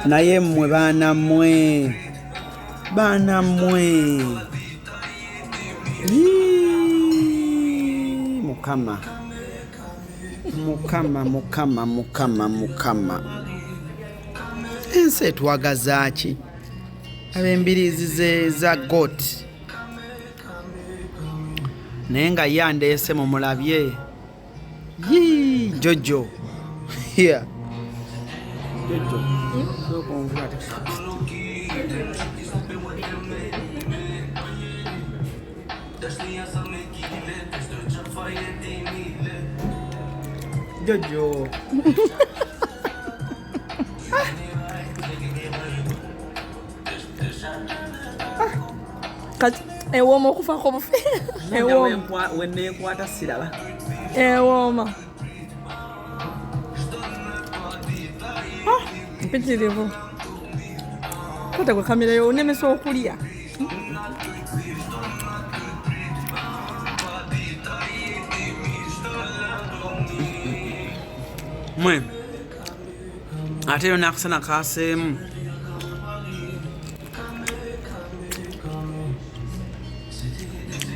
naye mmwe baana mmwe mukama ensi etwagaza ki ab'embiriizi za got naye nga yandeese mumulabye Jojo here Jojo Jojo kati ewooma okufaako bufe wenneekwata siraba ewooma mpitirivu kata gwe kamera yo onemesa okulya mwe ate yo nakasana kaseemu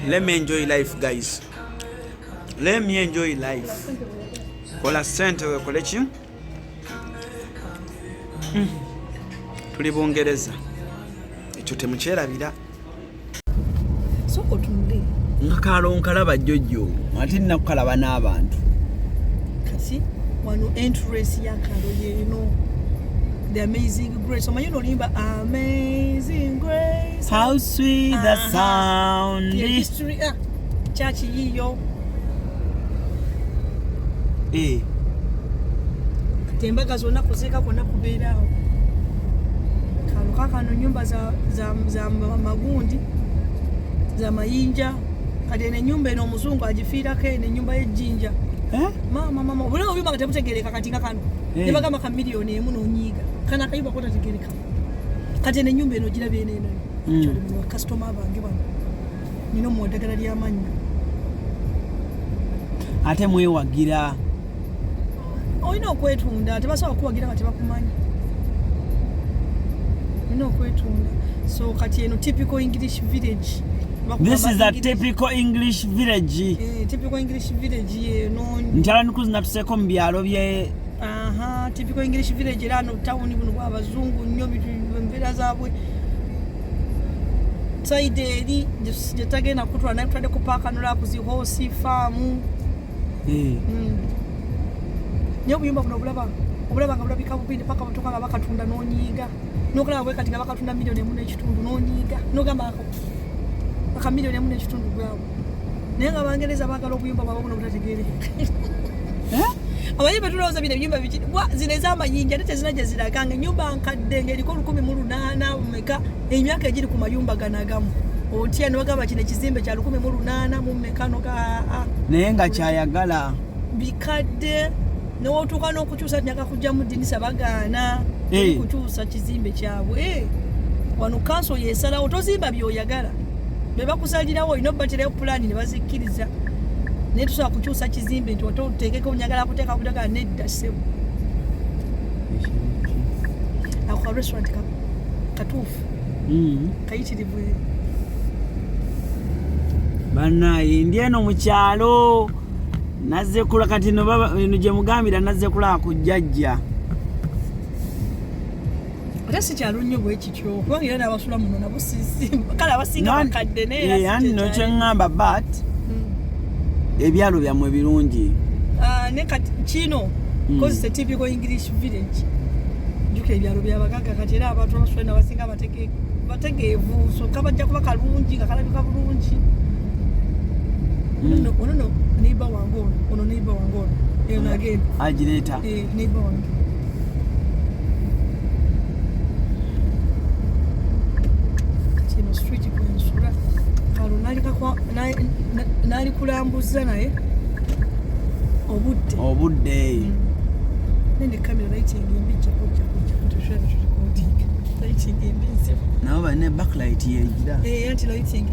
let me enjoy life guys, let me enjoy life. Kola sente wekole ki tuli Bungereza ekyo temukyerabira soko tunde nkalo nkalaba Jojo ate nakukalaba n'abantu kati wano entrance ya kalo yeno the amazing grace omanyi nolimba amazing grace how sweet the sound history church yiyo tembaga zonna kuziika kwonna kubeerawo kalo kakano nyumba za magundi za mayinja kati ene nyumba eno omuzungu agifiirako ene nyumba y'ejjinja mama buli obuyumba nga tebutegereka kati nga kano nebagamba ka miliyoni emu n'onyiiga kana akayumba kotategereka kati ene nyumba eno girabye eno kyoli mu bakasitoma bange bano nina mu ddagala ly'amannyo ate mwewagira olina okwetunda tebasobola kuwagira nga tebakumanyi olina okwetunda so kati eno typical English village. This is a typical English village. Typical English village eno njala nikuzina tuseko mu byalo bye typical English village era no town buno bwa bazungu nnyo embeera zaabwe side eri jetagenda kutwala naye tutadde ku paaka nola kuzi horse farm nyo buyumba buno obulaba nga bulabika bubindi paka batoka nga bakatunda n'onyiiga n'okulaba bwe kati nga bakatunda miliyoni emu n'ekitundu n'onyiiga n'ogamba aka miliyoni emu n'ekitundu gwabo naye nga Abangereza baagala obuyumba bwabwe buno butategeereka abayimba tulowooza bino ebyumba bikitibwa zino ez'amayinja ate tezina gye ziraga nga ennyumba nkadde ng'eriko 1,800 mumeka emyaka egiri ku mayumba gano agamu otya ne bagamba kino ekizimbe kya 1,800 mumeka naye nga kyayagala bikadde n'otuuka n'okukyusa tinyaga kujjamu ddinisa bagaana kukyusa kizimbe kyabwe wano kanso yeesalawo tozimba by'oyagala be bakusalirawo olina obbatirayo pulaani ne bazikkiriza naye tusobola kukyusa kizimbe nti oteekeko nyagala kuteeka kudagala nedda ssebo ako ka restaurant katuufu kayitirivu bannaye ndi eno mu kyalo nazze kula kati eno gye mugambira nazze kulaba ku jjajja ate si kyalo nnyo bwe kityo kubanga era n'abasula muno nabo kale abasinga bakadde naye ani nokyeŋŋamba but ebyalo byammwe birungi ne kati kino kozesa typical English village jukira ebyalo byabagaga kati era abantu abasula n'abasinga bategeevu so kabajja kuba kalungi nga kalabika bulungi ono neighbor wange ono neighbor wange ono eyo nagenda agireeta neighbor wange kino street kwensula kalo nali kulambuza naye obudde nende kamera lighting embijjako lighting embinze nabo balina backlight yegira anti lighting